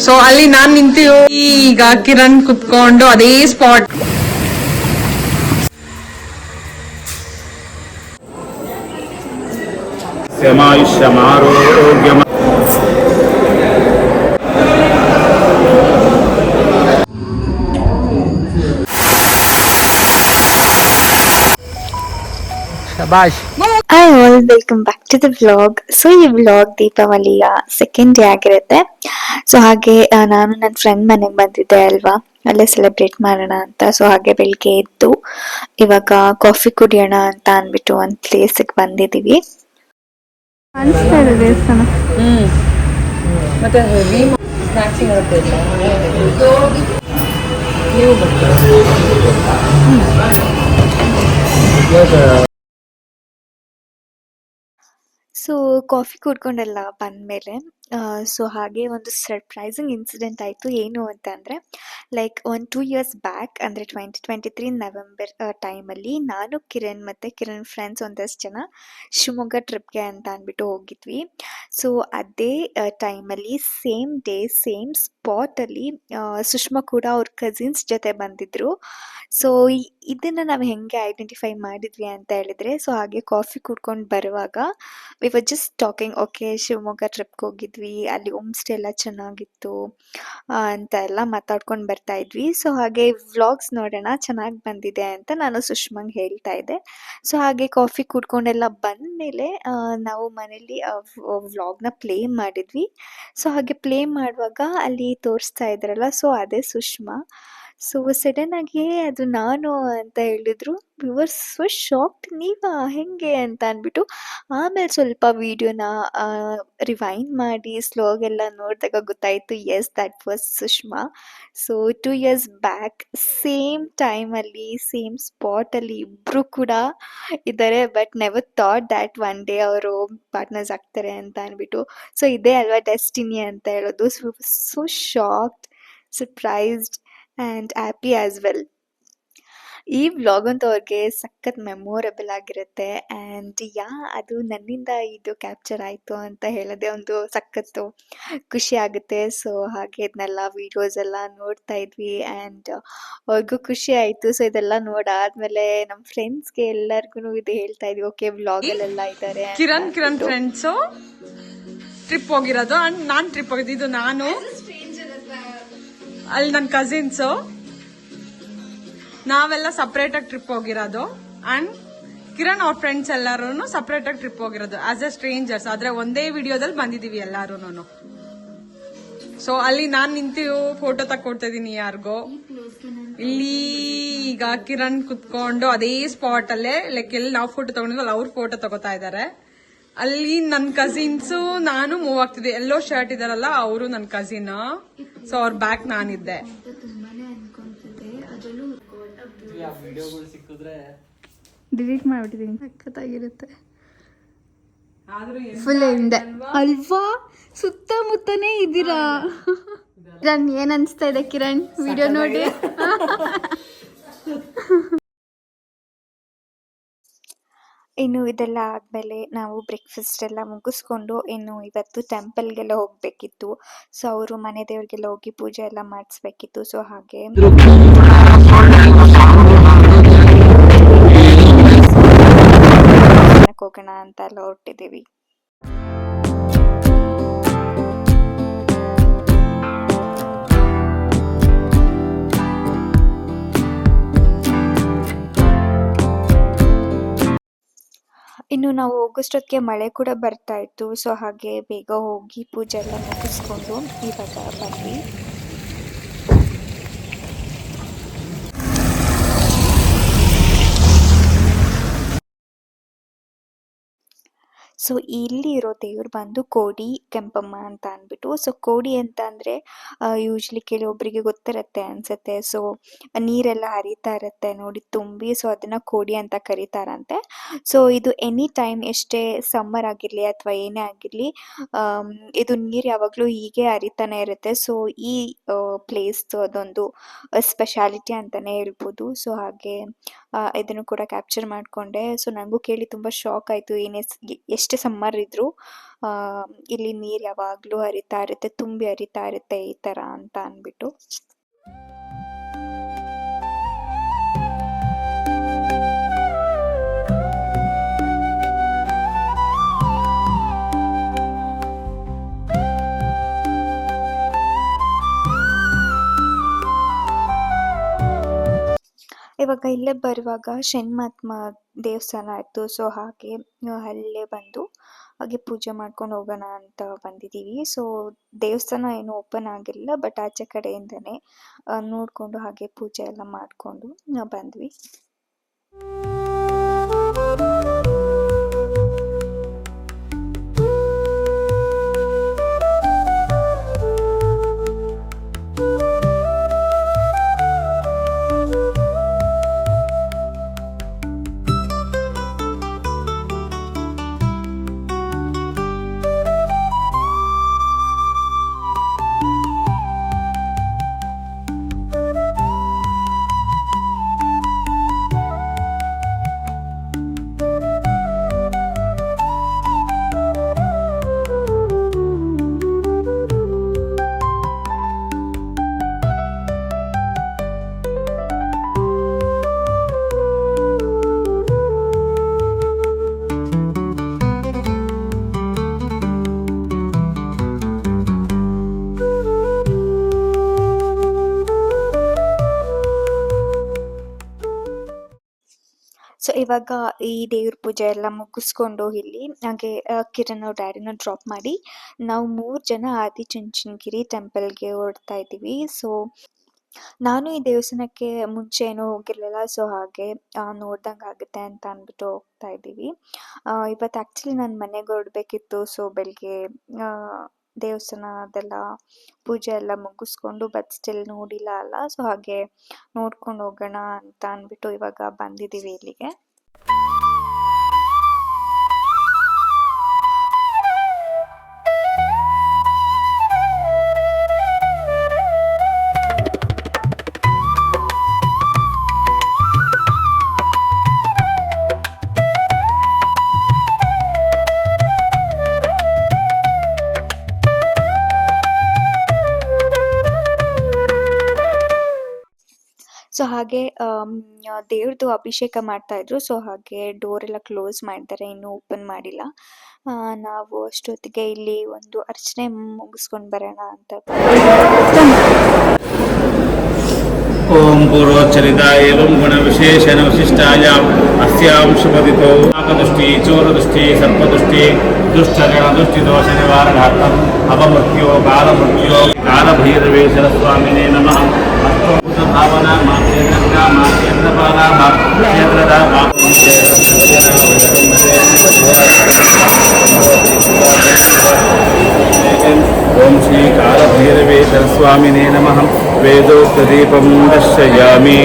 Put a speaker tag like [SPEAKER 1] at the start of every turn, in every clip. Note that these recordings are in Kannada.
[SPEAKER 1] ಸೊ ಅಲ್ಲಿ ನಾನ್ ನಿಂತೀವಿ. ಈಗ ಕಿರಣ್ ಕುತ್ಕೊಂಡು ಅದೇ ಸ್ಪಾಟ್.
[SPEAKER 2] ಶಬಾಷ್.
[SPEAKER 3] Hi all, welcome back to the vlog. So ಈ ವ್ಲಾಗ್ ದೀಪಾವಳಿಯ ಸೆಕೆಂಡ್ ಡೇ ಆಗಿರುತ್ತೆ. ಸೊ ಹಾಗೆ ನಾನು ನನ್ನ ಫ್ರೆಂಡ್ ಮನೆಗೆ ಬಂದಿದ್ದೆ ಅಲ್ವಾ, ಅಲ್ಲೇ ಸೆಲೆಬ್ರೇಟ್ ಮಾಡೋಣ ಅಂತ. ಸೊ ಹಾಗೆ ಬೆಳಿಗ್ಗೆ ಎದ್ದು ಇವಾಗ ಕಾಫಿ ಕುಡಿಯೋಣ ಅಂತ ಅಂದ್ಬಿಟ್ಟು ಒಂದು ಪ್ಲೇಸಿಗೆ ಬಂದಿದ್ದೀವಿ.
[SPEAKER 1] ಮತ್ತೆ ಸ್ನಾಕ್ಸಿಂಗ್
[SPEAKER 3] ಸೊ ಕಾಫಿ ಕುಡ್ಕೊಂಡೆಲ್ಲ ಬಂದಮೇಲೆ ಸೊ ಹಾಗೆ ಒಂದು ಸರ್ಪ್ರೈಸಿಂಗ್ ಇನ್ಸಿಡೆಂಟ್ ಆಯಿತು. ಏನು ಅಂತ ಅಂದರೆ, ಲೈಕ್ 2 years ಬ್ಯಾಕ್, ಅಂದರೆ 2023 ನವೆಂಬರ್ ಟೈಮಲ್ಲಿ ನಾನು ಕಿರಣ್ ಮತ್ತು ಕಿರಣ್ ಫ್ರೆಂಡ್ಸ್ ಒಂದಷ್ಟು ಜನ ಶಿವಮೊಗ್ಗ ಟ್ರಿಪ್ಗೆ ಅಂತ ಅಂದ್ಬಿಟ್ಟು ಹೋಗಿದ್ವಿ. ಸೊ ಅದೇ ಟೈಮಲ್ಲಿ ಸೇಮ್ ಡೇ ಸೇಮ್ ಸ್ಪಾಟಲ್ಲಿ ಸುಷ್ಮಾ ಕೂಡ ಅವ್ರ ಕಸಿನ್ಸ್ ಜೊತೆ ಬಂದಿದ್ದರು. ಸೊ ಇದನ್ನು ನಾವು ಹೆಂಗೆ ಐಡೆಂಟಿಫೈ ಮಾಡಿದ್ವಿ ಅಂತ ಹೇಳಿದರೆ, ಸೊ ಹಾಗೆ ಕಾಫಿ ಕುಡ್ಕೊಂಡು ಬರುವಾಗ we were just talking, okay Shivamogga ಟ್ರಿಪ್ಗೆ ಹೋಗಿದ್ವಿ, ಅಲ್ಲಿ ಹೋಮ್ ಸ್ಟೇ ಎಲ್ಲ ಚೆನ್ನಾಗಿತ್ತು ಅಂತ ಎಲ್ಲ ಮಾತಾಡ್ಕೊಂಡು ಬರ್ತಾ ಇದ್ವಿ. ಸೊ ಹಾಗೆ ವ್ಲಾಗ್ಸ್ ನೋಡೋಣ ಚೆನ್ನಾಗಿ ಬಂದಿದೆ ಅಂತ ನಾನು ಸುಷ್ಮಂಗೆ ಹೇಳ್ತಾ ಇದ್ದೆ. ಸೊ ಹಾಗೆ ಕಾಫಿ ಕುಡ್ಕೊಂಡೆಲ್ಲ ಬಂದಮೇಲೆ ನಾವು ಮನೇಲಿ ವ್ಲಾಗ್ನ ಪ್ಲೇ ಮಾಡಿದ್ವಿ. ಸೊ ಹಾಗೆ ಪ್ಲೇ ಮಾಡುವಾಗ ಅಲ್ಲಿ ತೋರಿಸ್ತಾ ಇದ್ರಲ್ಲ, ಸೊ ಅದೇ ಸುಷ್ಮಾ. ಸೊ ಸಡನ್ನಾಗಿ ಅದು ನಾನು ಅಂತ ಹೇಳಿದ್ರು. ವಿ ವರ್ ಸೊ ಶಾಕ್ಡ್, ನೀವಾ ಹೆಂಗೆ ಅಂತ ಅಂದ್ಬಿಟ್ಟು. ಆಮೇಲೆ ಸ್ವಲ್ಪ ವೀಡಿಯೋನ ರಿವೈಂಡ್ ಮಾಡಿ ಸ್ಲೋಗೆಲ್ಲ ನೋಡಿದಾಗ ಗೊತ್ತಾಯಿತು, yes that was Sushma. So 2 years back same ಟೈಮಲ್ಲಿ ಸೇಮ್ ಸ್ಪಾಟಲ್ಲಿ ಇಬ್ಬರು ಕೂಡ ಇದ್ದಾರೆ. But never thought that one day ಅವರು ಪಾರ್ಟ್ನರ್ಸ್ ಆಗ್ತಾರೆ ಅಂತ ಅಂದ್ಬಿಟ್ಟು. ಸೊ ಇದೇ ಅಲ್ವಾ ಡೆಸ್ಟಿನಿ ಅಂತ ಹೇಳೋದು. So shocked, surprised and happy as well. ಈ ವ್ಲಾಗ್ ಅಂತೂ ಅವ್ರಿಗೆ ಸಖತ್ ಮೆಮೊರೇಬಲ್ ಆಗಿರುತ್ತೆ. ಆ್ಯಂಡ್ ಅದು ನನ್ನಿಂದ ಇದು ಕ್ಯಾಪ್ಚರ್ ಆಯಿತು ಅಂತ ಹೇಳೋದೇ ಒಂದು ಸಖತ್ತು ಖುಷಿ ಆಗುತ್ತೆ. ಸೊ ಹಾಗೆ ಇದನ್ನೆಲ್ಲ ವೀಡಿಯೋಸ್ ಎಲ್ಲ ನೋಡ್ತಾ ಇದ್ವಿ ಆ್ಯಂಡ್ ಅವ್ರಿಗೂ ಖುಷಿ ಆಯಿತು. ಸೊ ಇದೆಲ್ಲ ನೋಡಾದ್ಮೇಲೆ ನಮ್ಮ ಫ್ರೆಂಡ್ಸ್ಗೆ ಎಲ್ಲರಿಗೂ ಇದು ಹೇಳ್ತಾ ಇದ್ವಿ, ಓಕೆ ವ್ಲಾಗಲ್ಲೆಲ್ಲ ಇದ್ದಾರೆ.
[SPEAKER 1] ಕಿರಣ್ ಫ್ರೆಂಡ್ಸು ಟ್ರಿಪ್ ಹೋಗಿರೋದು ಅಂಡ್ ನಾನ್ ಟ್ರಿಪ್ ಹೋಗಿದ್ದು. ಇದು ನಾನು, ಅಲ್ಲಿ ನನ್ನ ಕಸಿನ್ಸು, ನಾವೆಲ್ಲ ಸಪ್ರೇಟ್ ಆಗಿ ಟ್ರಿಪ್ ಹೋಗಿರೋದು. ಅಂಡ್ ಕಿರಣ್ ಅವ್ರ ಫ್ರೆಂಡ್ಸ್ ಎಲ್ಲಾರು ಸಪ್ರೇಟ್ ಆಗಿ ಟ್ರಿಪ್ ಹೋಗಿರೋದು ಆಸ್ ಅ ಸ್ಟ್ರೇಂಜರ್ಸ್. ಆದ್ರೆ ಒಂದೇ ವಿಡಿಯೋದಲ್ಲಿ ಬಂದಿದೀವಿ ಎಲ್ಲಾರು. ಸೊ ಅಲ್ಲಿ ನಾನ್ ನಿಂತೀವಿ ಫೋಟೋ ತಕ್ಕೊಡ್ತಾ ಇದೀನಿ ಯಾರಿಗೋ. ಇಲ್ಲಿ ಈಗ ಕಿರಣ್ ಕುತ್ಕೊಂಡು ಅದೇ ಸ್ಪಾಟ್ ಅಲ್ಲೇ ಲೈಕ್ ಎಲ್ಲಿ ನಾವು ಫೋಟೋ ತಗೊಂಡಿದ್ವಲ್ಲ ಅವ್ರ ಫೋಟೋ ತಗೋತಾ ಇದಾರೆ. ಅಲ್ಲಿ ನನ್ ಕಸಿನ್ಸು ನಾನು ಮೂವ್ ಆಗ್ತಿದ್ದೆ. ಎಲ್ಲೋ ಶರ್ಟ್ ಇದಾರಲ್ಲ ಅವರು ನನ್ ಕಸಿನ್. ಸೊ ಅವ್ರ ಬ್ಯಾಕ್ ನಾನಿದ್ದೆ.
[SPEAKER 4] ಡಿಲೀಟ್ ಮಾಡ್ಬಿಟ್ಟಿದ್ದೀನಿ, ಸಖತ್ತಾಗಿರುತ್ತೆ. ಫುಲ್ ಹಿಂದೆ ಅಲ್ವಾ, ಸುತ್ತಮುತ್ತನೇ ಇದ್ದೀರಾ. ಕಿರಣ್ ಏನ್ ಅನ್ಸ್ತಾ ಇದೆ ಕಿರಣ್ ವಿಡಿಯೋ ನೋಡಿ?
[SPEAKER 3] ಇನ್ನು ಇದೆಲ್ಲ ಆದಮೇಲೆ ನಾವು ಬ್ರೇಕ್ಫಾಸ್ಟ್ ಎಲ್ಲ ಮುಗಿಸ್ಕೊಂಡು ಇನ್ನು ಇವತ್ತು ಟೆಂಪಲ್ಗೆಲ್ಲ ಹೋಗಬೇಕಿತ್ತು. ಸೊ ಅವರು ಮನೆ ದೇವ್ರಿಗೆಲ್ಲ ಹೋಗಿ ಪೂಜೆ ಎಲ್ಲ ಮಾಡಿಸ್ಬೇಕಿತ್ತು. ಸೊ ಹಾಗೆ ಹೋಗೋಣ ಅಂತ ಎಲ್ಲ ಹೊರಟಿದ್ದೀವಿ. ಇನ್ನು ನಾವು ಹೋಗೋಷ್ಟೊತ್ತಿಗೆ ಮಳೆ ಕೂಡ ಬರ್ತಾ ಇತ್ತು. ಸೊ ಹಾಗೆ ಬೇಗ ಹೋಗಿ ಪೂಜೆ ಎಲ್ಲ ಮುಗಿಸ್ಕೊಂಡು ಇವಾಗ ಬಂದ್ವಿ. ಸೊ ಇಲ್ಲಿ ಇರೋ ದೇವ್ರು ಬಂದು ಕೋಡಿ ಕೆಂಪಮ್ಮ ಅಂತ ಅಂದ್ಬಿಟ್ಟು. ಸೊ ಕೋಡಿ ಅಂತ ಅಂದರೆ ಯೂಶ್ವಲಿ ಕೆಲವೊಬ್ಬರಿಗೆ ಗೊತ್ತಿರುತ್ತೆ ಅನಿಸುತ್ತೆ. ಸೊ ನೀರೆಲ್ಲ ಹರಿತಾ ಇರುತ್ತೆ ನೋಡಿ ತುಂಬಿ, ಸೊ ಅದನ್ನು ಕೋಡಿ ಅಂತ ಕರೀತಾರಂತೆ. ಸೊ ಇದು ಎನಿ ಟೈಮ್ ಎಷ್ಟೇ ಸಮ್ಮರ್ ಆಗಿರಲಿ ಅಥವಾ ಏನೇ ಆಗಿರಲಿ, ಇದು ನೀರು ಯಾವಾಗಲೂ ಹೀಗೆ ಹರಿತಾನೆ ಇರುತ್ತೆ. ಸೊ ಈ ಪ್ಲೇಸ್ ಅದೊಂದು ಸ್ಪೆಷಾಲಿಟಿ ಅಂತಲೇ ಹೇಳ್ಬೋದು. ಸೊ ಹಾಗೆ ಇದನ್ನು ಕೂಡ ಕ್ಯಾಪ್ಚರ್ ಮಾಡಿಕೊಂಡೆ. ಸೊ ನನಗೂ ಕೇಳಿ ತುಂಬ ಶಾಕ್ ಆಯಿತು, ಎಷ್ಟೇ ಸಮ್ಮರ್ ಇದ್ದರೂ ಇಲ್ಲಿ ನೀರು ಯಾವಾಗಲೂ ಹರಿತಾ ಇರುತ್ತೆ, ತುಂಬಿ ಹರಿತಾ ಇರುತ್ತೆ ಈ ಥರ ಅಂತ ಅಂದ್ಬಿಟ್ಟು. ಇವಾಗ ಇಲ್ಲೇ ಬರುವಾಗ ಷಣ್ಮಹಾತ್ಮ ದೇವಸ್ಥಾನ ಆಯಿತು. ಸೊ ಹಾಗೆ ಅಲ್ಲೇ ಬಂದು ಹಾಗೆ ಪೂಜೆ ಮಾಡ್ಕೊಂಡು ಹೋಗೋಣ ಅಂತ ಬಂದಿದ್ದೀವಿ. ಸೊ ದೇವಸ್ಥಾನ ಏನು ಓಪನ್ ಆಗಿರಲಿಲ್ಲ, ಬಟ್ ಆಚೆ ಕಡೆಯಿಂದನೇ ನೋಡಿಕೊಂಡು ಹಾಗೆ ಪೂಜೆ ಎಲ್ಲ ಮಾಡಿಕೊಂಡು ಬಂದ್ವಿ. ಸೊ ಇವಾಗ ಈ ದೇವ್ರ ಪೂಜೆ ಎಲ್ಲ ಮುಗಿಸ್ಕೊಂಡು ಇಲ್ಲಿ ಹಾಗೆ ಕಿರಣ್ ಅವ್ರ ಡ್ಯಾಡಿನ ಡ್ರಾಪ್ ಮಾಡಿ ನಾವು 3 ಜನ ಆದಿಚುಂಚನಗಿರಿ ಟೆಂಪಲ್ಗೆ ಹೊರಡ್ತಾ ಇದ್ದೀವಿ. ಸೊ ನಾನು ಈ ದೇವಸ್ಥಾನಕ್ಕೆ ಮುಂಚೆ ಏನೂ ಹೋಗಿರಲಿಲ್ಲ, ಸೊ ಹಾಗೆ ನೋಡ್ದಂಗೆ ಆಗುತ್ತೆ ಅಂತ ಅಂದ್ಬಿಟ್ಟು ಹೋಗ್ತಾ ಇದ್ದೀವಿ. ಇವತ್ತು ಆ್ಯಕ್ಚುಲಿ ನಾನು ಮನೆಗೆ ಹೊರಡ್ಬೇಕಿತ್ತು. ಸೊ ಬೆಳಗ್ಗೆ ದೇವಸ್ಥಾನದೆಲ್ಲ ಪೂಜೆ ಎಲ್ಲ ಮುಗಿಸ್ಕೊಂಡು ಬಟ್ ಸ್ಟಿಲ್ ನೋಡಿಲ್ಲ ಅಲ್ಲ, ಸೊ ಹಾಗೆ ನೋಡ್ಕೊಂಡು ಹೋಗೋಣ ಅಂತ ಅಂದ್ಬಿಟ್ಟು ಇವಾಗ ಬಂದಿದ್ದೀವಿ ಇಲ್ಲಿಗೆ. ಸೊ ಹಾಗೆ ದೇವ್ರದ್ದು ಅಭಿಷೇಕ ಮಾಡ್ತಾ ಇದ್ರು. ಸೊ ಹಾಗೆ ಡೋರ್ ಎಲ್ಲ ಕ್ಲೋಸ್ ಮಾಡಿದ್ದಾರೆ, ಇನ್ನೂ ಓಪನ್ ಮಾಡಿಲ್ಲ. ನಾವು ಅಷ್ಟೊತ್ತಿಗೆ ಇಲ್ಲಿ ಒಂದು ಅರ್ಚನೆ ಮುಗಿಸ್ಕೊಂಡು ಬರೋಣ ಅಂತ.
[SPEAKER 2] ಓಂ ಪೂರ್ವೋಚ್ಚರಿತಾಯ ಏವಂ ಗುಣ ವಿಶೇಷಣ ವಿಶಿಷ್ಟಾಯ ಅಸ್ಯಾಂ ಶುಭದಿತೋ ನಾಗದೃಷ್ಟಿ ಚೋರದೃಷ್ಟಿ ಸರ್ಪದೃಷ್ಟಿ ದುಷ್ಟಗಣ ದೃಷ್ಟಿ ದೋಷ ನಿವಾರಣಾರ್ಥಂ ಅಪಮೃತ್ಯೋ ಕಾಲಮೃತ್ಯೋ ಕಾಲಭೈರವೇಶ್ವರ ಸ್ವಾಮಿನೇ ನಮಃ. ಅಷ್ಟೋಭೂತ ಭಾವನಾ ಮಾತೇಂದ್ರ ಮಾತೇಂದ್ರಪಾಲ ಕ್ಷೇತ್ರದ ಓಂ ಶ್ರೀ ಕಾಲಭೈರವೇಶ್ವರ ಸ್ವಾಮಿನೇ ನಮಃ. ವೇದೋಕ್ತದೀಪಂ ದರ್ಶಯಾಮಿ.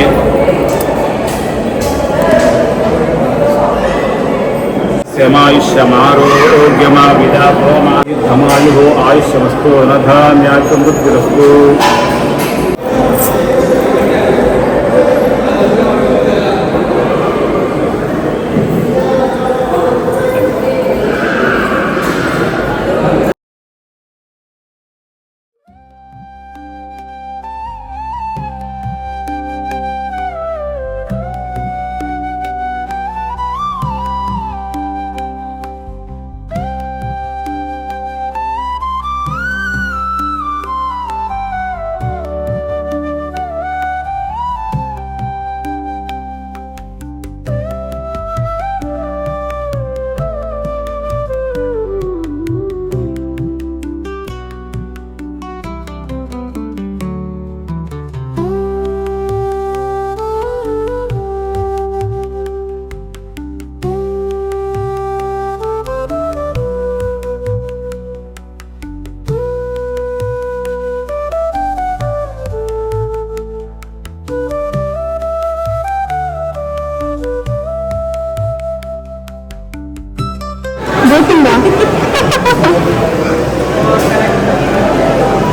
[SPEAKER 2] ಸ್ಯಮಾಯುಷ್ಯಮಾರೋಗ್ಯಮಾವಿದಾಪೋಮಾಯುಧಮಾಯುಃ ಆಯುಷ್ಯಮಸ್ತು ನಧಾನ್ಯಾಸಮೃದ್ಧಿರಸ್ತು.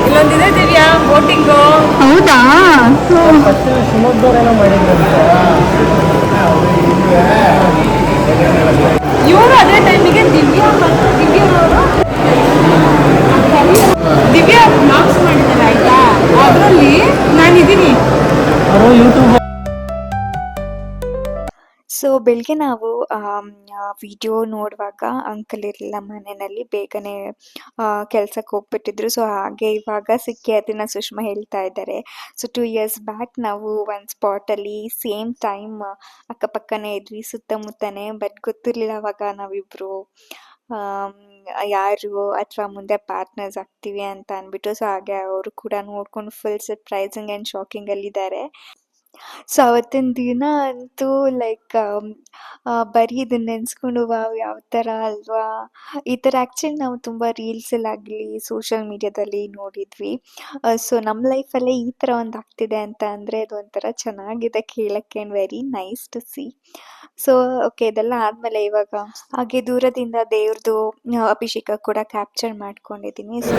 [SPEAKER 1] ಇಲ್ಲೊಂದಿದೆ ದಿವ್ಯಾ ಬೋಟಿಂಗು.
[SPEAKER 4] ಹೌದಾ?
[SPEAKER 2] ಶಿವಮೊಗ್ಗವರೆಲ್ಲ ಮಾಡಿದ್ರು
[SPEAKER 1] ಇವರು ಅದೇ ಟೈಮಿಗೆ ದಿವ್ಯಾ ಮಾರ್ಕ್ಸ್ ಮಾಡಿದ್ದಾರೆ ಆಯ್ತಾ, ಅದರಲ್ಲಿ ನಾನಿದ್ದೀನಿ.
[SPEAKER 3] ಸೊ ಬೆಳಗ್ಗೆ ನಾವು ವಿಡಿಯೋ ನೋಡುವಾಗ ಅಂಕಲ್ ಇರಲಿಲ್ಲ ಮನೆಯಲ್ಲಿ, ಬೇಗನೆ ಕೆಲ್ಸಕ್ಕೆ ಹೋಗ್ಬಿಟ್ಟಿದ್ರು. ಸೊ ಹಾಗೆ ಇವಾಗ ಸಿಕ್ಕಿ ಅದನ್ನು ಸುಷ್ಮಾ ಹೇಳ್ತಾ ಇದ್ದಾರೆ. ಸೊ 2 years ಬ್ಯಾಕ್ ನಾವು ಒಂದು ಸ್ಪಾಟಲ್ಲಿ ಸೇಮ್ ಟೈಮ್ ಅಕ್ಕಪಕ್ಕನೇ ಇದ್ವಿ, ಸುತ್ತಮುತ್ತನೇ. ಬಟ್ ಗೊತ್ತಿರಲಿಲ್ಲ ಅವಾಗ ನಾವಿಬ್ಬರು ಯಾರು ಅಥವಾ ಮುಂದೆ ಪಾರ್ಟ್ನರ್ಸ್ ಆಗ್ತೀವಿ ಅಂತ ಅಂದ್ಬಿಟ್ಟು. ಸೊ ಹಾಗೆ ಅವರು ಕೂಡ ನೋಡ್ಕೊಂಡು ಫುಲ್ ಸರ್ಪ್ರೈಸಿಂಗ್ ಆ್ಯಂಡ್ ಶಾಕಿಂಗಲ್ಲಿದ್ದಾರೆ. ಸೊ ಅವತ್ತಿನ ದಿನ ಅಂತೂ ಲೈಕ್ ಬರೀ ಇದನ್ನ ನೆನೆಸ್ಕೊಂಡು ವಾವ್ ಯಾವ ಥರ ಅಲ್ವಾ, ಈ ಥರ ಆ್ಯಕ್ಚುಲಿ ನಾವು ತುಂಬ ರೀಲ್ಸಲ್ಲಾಗಲಿ ಸೋಷಿಯಲ್ ಮೀಡ್ಯಾದಲ್ಲಿ ನೋಡಿದ್ವಿ. ಸೊ ನಮ್ಮ ಲೈಫಲ್ಲೇ ಈ ಥರ ಒಂದು ಆಗ್ತಿದೆ ಅಂತ ಅಂದರೆ ಅದು ಒಂಥರ ಚೆನ್ನಾಗಿದೆ ಕೇಳೋಕ್ಕೆ, and very nice to see. So okay, ಇದೆಲ್ಲ ಆದಮೇಲೆ ಇವಾಗ ಹಾಗೆ ದೂರದಿಂದ ದೇವ್ರದ್ದು ಅಭಿಷೇಕ ಕೂಡ ಕ್ಯಾಪ್ಚರ್ ಮಾಡ್ಕೊಂಡಿದ್ದೀನಿ. ಸೊ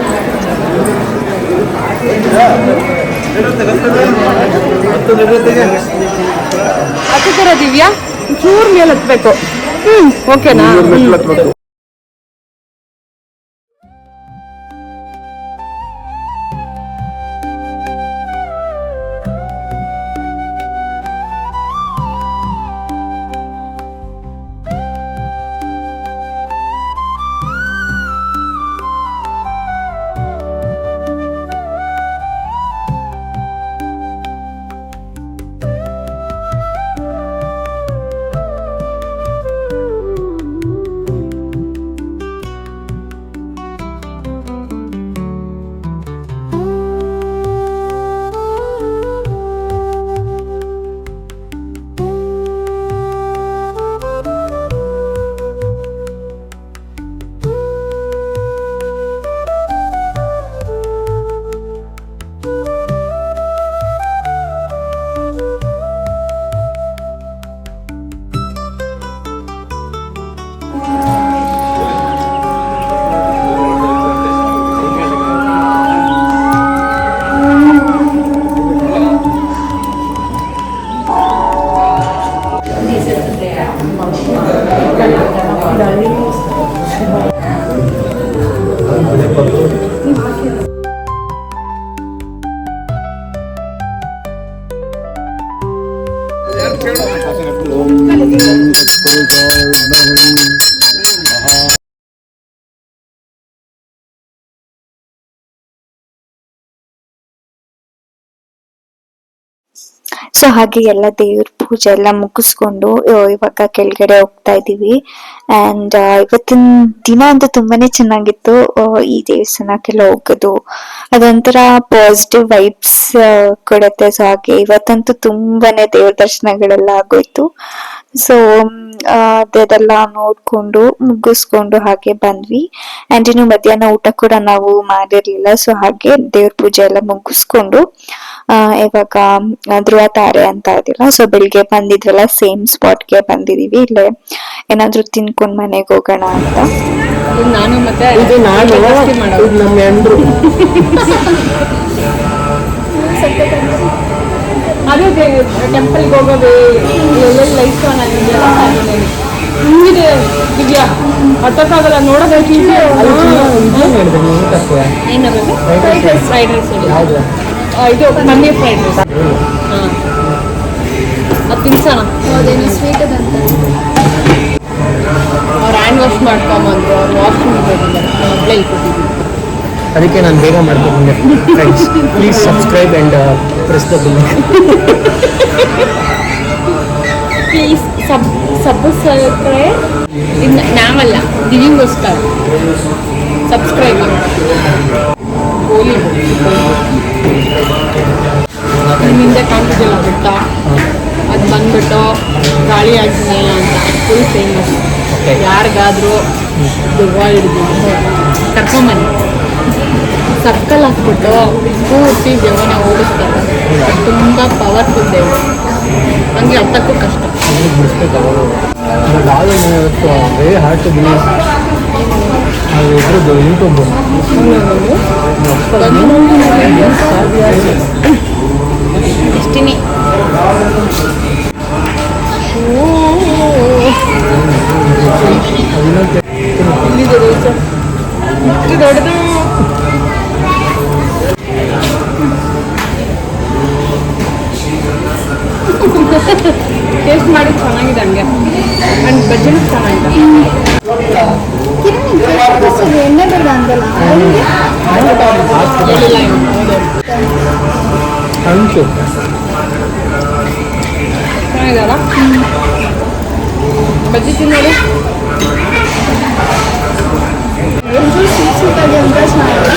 [SPEAKER 1] ಹತ್ತಿರ ದಿವ್ಯಾ ಚೂರ್ ಮೇಲೆ ಹತ್ಬೇಕು. ಓಕೆನಾ?
[SPEAKER 3] ಸೊ ಹಾಗೆ ಎಲ್ಲ ದೇವ್ರ ಪೂಜೆ ಎಲ್ಲ ಮುಗಿಸ್ಕೊಂಡು ಇವಾಗ ಕೆಳಗಡೆ ಹೋಗ್ತಾ ಇದ್ದೀವಿ. ಆ್ಯಂಡ್ ಇವತ್ತಿನ ದಿನ ಅಂತೂ ತುಂಬಾನೇ ಚೆನ್ನಾಗಿತ್ತು. ಈ ದೇವಸ್ಥಾನಕ್ಕೆಲ್ಲ ಹೋಗೋದು ಅದೊಂಥರ ಪಾಸಿಟಿವ್ ವೈಬ್ಸ್ ಕೊಡುತ್ತೆ. ಸೊ ಹಾಗೆ ಇವತ್ತಂತೂ ತುಂಬಾನೇ ದೇವ್ರ ದರ್ಶನಗಳೆಲ್ಲ ಆಗೋಯ್ತು. ಸೊ ಅದೆಲ್ಲ ನೋಡ್ಕೊಂಡು ಮುಗಿಸ್ಕೊಂಡು ಹಾಗೆ ಬಂದ್ವಿ. ಆ್ಯಂಡ್ ಇನ್ನು ಮಧ್ಯಾಹ್ನ ಊಟ ಕೂಡ ನಾವು ಮಾಡಿರ್ಲಿಲ್ಲ. ಸೊ ಹಾಗೆ ದೇವ್ರ ಪೂಜೆ ಎಲ್ಲ ಮುಗಿಸ್ಕೊಂಡು ಇವಾಗ ಧ್ರುವ ತಾರೆ ಅಂತ ಇದಿಲ್ಲ, ಸೊ ಬೆಳಿಗ್ಗೆ ಬಂದಿದ್ವಲ್ಲ ಸೇಮ್ ಸ್ಪಾಟ್ಗೆ ಬಂದಿದೀವಿ. ಇಲ್ಲೇ ಏನಾದ್ರು ತಿನ್ಕೊಂಡ್ ಮನೆಗೆ ಹೋಗೋಣ ಅಂತ.
[SPEAKER 1] ನಾನು ಮತ್ತೆ ಅದೇ ಟೆಂಪಲ್ಗೆ ಹೋಗೋದು ಎಲ್ಲೆಲ್ಲಿ ಲೈಫ್ ಹಿಂಗಿದೆ ದಿವ್ಯಾ, ಹತ್ತಕ್ಕಾಗಲ್ಲ ನೋಡೋದಕ್ಕೆ. ಏನಬೇಕು ಫ್ರೈಡ್ ರೈಸ್ ಇದು ಪನ್ನೀರ್ ಫ್ರೈಡ್ ರೈಸ್. ಹಾಂ, ಅದು ತಿನ್ಸೋಣ.
[SPEAKER 4] ಹೌದೇನು ಸ್ವೀಟ್ ಅದಂತ
[SPEAKER 1] ಅವ್ರು ಹ್ಯಾಂಡ್ ವಾಶ್ ಮಾಡ್ಕೊಂಬಂದ್ರು, ಅವ್ರು ವಾಶ್ರೂಮ್ ಹೋಗಿದ್ದಾರೆ, ಒಬ್ಬಳೇ ಕೊಟ್ಟಿದ್ದೀವಿ.
[SPEAKER 5] ಅದಕ್ಕೆ ನಾನು ಬೇಗ ಮಾಡ್ತೀನಿ. Friends please subscribe and press the bell.
[SPEAKER 1] Please subscribe. ಇನ್ನು ನಾವಲ್ಲ, ದಿವಿಗೋಸ್ಕರ ಸಬ್ಸ್ಕ್ರೈಬ್. ಹೋಲಿ ನಿಮ್ಮಿಂದ ಕಾಣ್ತಿದ್ದಿಲ್ಲ ಬೆಟ್ಟ, ಅದು ಬಂದ್ಬಿಟ್ಟು ಗಾಳಿ ಆಂಜನೇಯ ಅಂತ ಫುಲ್ ಫೇಮಸ್. ಯಾರಿಗಾದ್ರೂ ದೆವ್ವ ಹಿಡಿದು ಕರ್ಕೊಂಬನ್ನಿ, ಸರ್ಕಲ್ ಹಾಕ್ಬಿಟ್ಟು ಪೂರ್ತಿ ದೆವ್ವನ ಓಡಿಸ್ತಾರೆ. ತುಂಬ ಪವರ್ಫುಲ್ ದೆವ್ವ, ಹಂಗೆ ಹತ್ತಕ್ಕೂ ಕಷ್ಟ.
[SPEAKER 5] Very hard to believe. ಇದ್ರದ್ದು ಯೂಟ್ಯೂಬ್
[SPEAKER 1] ಡೆಸ್ಟಿನಿ. ಇದು ದೊಡ್ಡದು. ಟೇಸ್ಟ್ ಮಾಡಿ ಚೆನ್ನಾಗಿದೆ ಹಂಗೆ ಆ್ಯಂಡ್ ಬಜ್ಜಿನೂ ಚೆನ್ನಾಗಿದೆ.
[SPEAKER 4] ಎಣ್ಣೆ ಬೇಡ ಅಂದಲ್ಲ
[SPEAKER 5] ಹಂಚು
[SPEAKER 1] ಚೆನ್ನಾಗಿದೆಯಲ್ಲ ಬಜ್ಜಿ ತಿನ್ನೋದು.
[SPEAKER 4] ಸ್ವೀಟ್ ಸ್ವೀಟಾಗಿ ಅಂತ ಚೆನ್ನಾಗಿದೆ.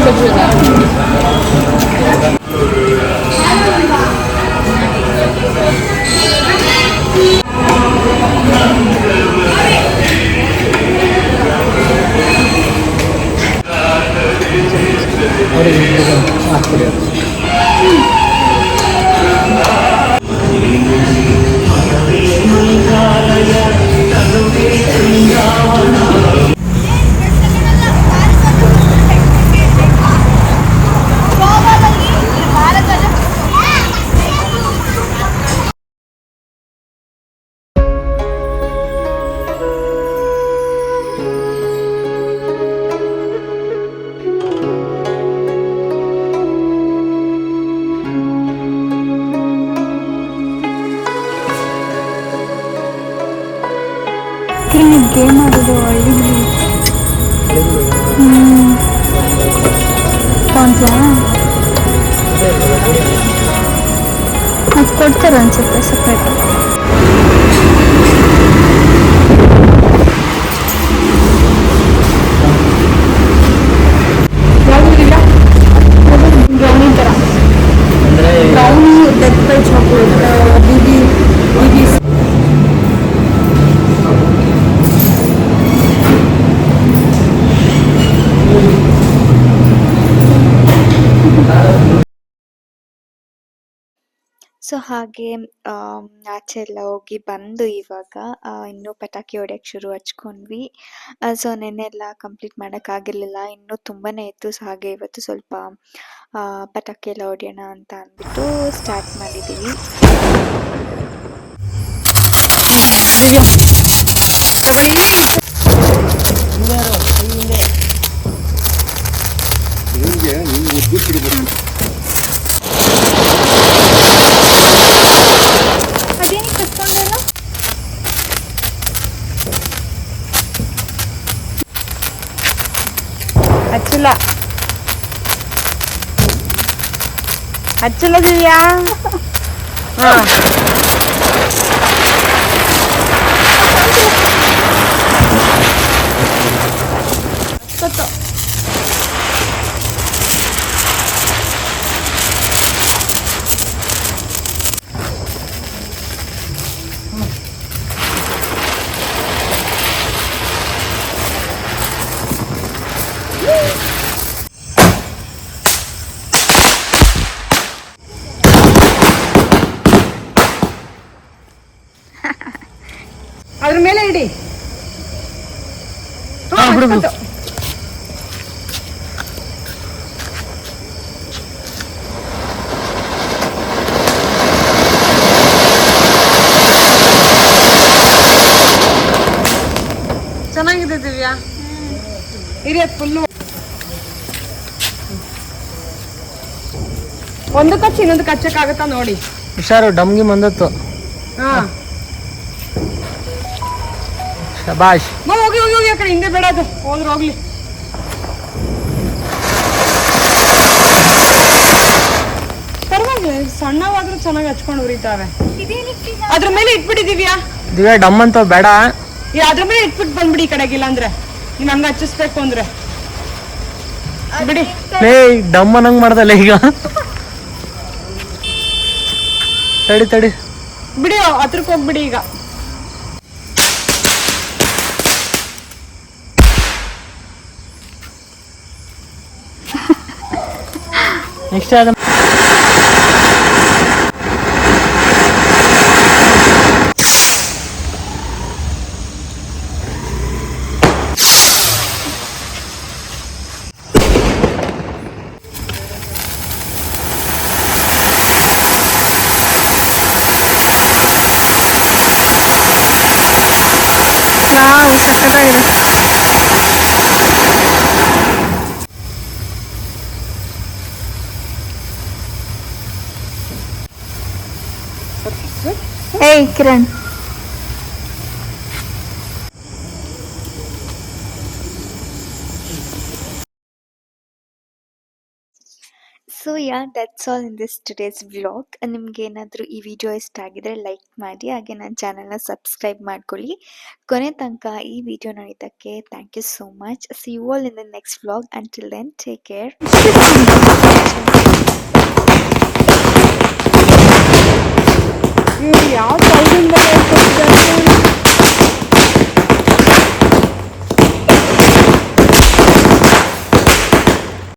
[SPEAKER 1] ಬಜ್ಜಿ ಇದೆ.
[SPEAKER 5] ಹಾಕ್ಬಿಡಿ.
[SPEAKER 4] ಗೇಮ್ ಆಡೋದು ಒಳ್ಳೆ ಅದು ಕೊಡ್ತಾರೆ ಅನ್ಸುತ್ತೆ ಸಪ್ರೇಟ್. ಬ್ರೌನಿ ಥರ
[SPEAKER 5] ಅಂದರೆ
[SPEAKER 4] ಬ್ರೌನಿ ಡೆತ್ ಬೈ ಚಾಕ್ಲೇಟ್ ಬಿಬಿ
[SPEAKER 3] ಸೊ ಹಾಗೆ ಆಚೆ ಎಲ್ಲ ಹೋಗಿ ಬಂದು ಇವಾಗ ಇನ್ನೂ ಪಟಾಕಿ ಹೊಡ್ಯಕ್ಕೆ ಶುರು ಹಚ್ಕೊಂಡ್ವಿ. ಸೊ ನೆನ್ನೆ ಎಲ್ಲ ಕಂಪ್ಲೀಟ್ ಮಾಡೋಕ್ಕಾಗಿರಲಿಲ್ಲ, ಇನ್ನೂ ತುಂಬಾ ಇತ್ತು. ಸೊ ಹಾಗೆ ಇವತ್ತು ಸ್ವಲ್ಪ ಪಟಾಕಿ ಎಲ್ಲ ಹೊಡೆಯೋಣ ಅಂತ ಅಂದ್ಬಿಟ್ಟು ಸ್ಟಾರ್ಟ್ ಮಾಡಿದ್ದೀವಿ.
[SPEAKER 4] ಅದೇನು ಕಟ್ಕೊಂಡಲ್ಲ
[SPEAKER 1] ಹಚ್ಚಿಲ್ಲ ಹಚ್ಚಿಲ್ಲ ದಿವ್ಯಾ. ಹಾಂ ಅದ್ರ ಮೇಲೆ ಇಡಿ. ಚೆನ್ನಾಗಿದೆ ದಿವ್ಯಾ. ಇರಿ ಅದು ಫುಲ್ಲು ಒಂದು ಕಚ್ಚಿ ಇನ್ನೊಂದು ಕಚ್ಚಕ್ಕಾಗತ್ತಾ ನೋಡಿ.
[SPEAKER 5] ಹುಷಾರು, ಡಮ್ಗಿ ಬಂದತ್ತು.
[SPEAKER 1] ಹಾ
[SPEAKER 5] ಶಬಾಷ್.
[SPEAKER 1] ಹೋಗಿ ಹೋಗಿ ಹೋಗಿ ಆ ಕಡೆ ಹಿಂದೆ ಬೇಡ, ಅದು ಹೋದ್ರೆ ಹೋಗ್ಲಿ. ಪರವಾಗಿಲ್ಲ, ಸಣ್ಣವಾದ್ರೂ ಚೆನ್ನಾಗಿ ಹಚ್ಕೊಂಡು ಉರಿತಾವೆ. ಅದ್ರ ಮೇಲೆ ಇಟ್ಬಿಟ್ಟಿದೀವ್ಯಾ
[SPEAKER 5] ದಿವ್ಯಾ, ಡಮ್ ಅಂತ ಬೇಡ.
[SPEAKER 1] ಅದ್ರ ಮೇಲೆ ಇಟ್ಬಿಟ್ಟು ಬಂದ್ಬಿಡಿ ಈ ಕಡೆಗಿಲ್ಲ ಅಂದ್ರೆ ನೀನ್ ಹಂಗ ಹಚ್ಚಿಸ್ಬೇಕು ಅಂದ್ರೆ ಬಿಡಿ.
[SPEAKER 5] ಲೇ, ಡಮ್ ಅನ್ನಂಗ್ ಮಾಡ್ದಲ್ಲ ಈಗ. ತಡಿ ತಡಿ
[SPEAKER 1] ಬಿಡಿ, ಹತ್ರಕ್ಕೆ ಹೋಗ್ಬಿಡಿ ಈಗ.
[SPEAKER 5] ನೆಕ್ಸ್ಟ್ ಅದ
[SPEAKER 4] ಏಯ್ Kiran
[SPEAKER 3] so yeah that's all in this today's vlog. ನಿಮ್ಗೆ ಏನಾದರೂ ಈ ವಿಡಿಯೋ ಇಷ್ಟ ಆಗಿದ್ರೆ ಲೈಕ್ ಮಾಡಿ, ಹಾಗೆ ನನ್ನ ಚಾನಲ್ನ ಸಬ್ಸ್ಕ್ರೈಬ್ ಮಾಡ್ಕೊಳ್ಳಿ. ಕೊನೆ ತನಕ ಈ ವಿಡಿಯೋ ನೋಡಿದ್ದಕ್ಕೆ thank you so much. See you all in the next vlog. Until then take care.
[SPEAKER 1] ಯಾವ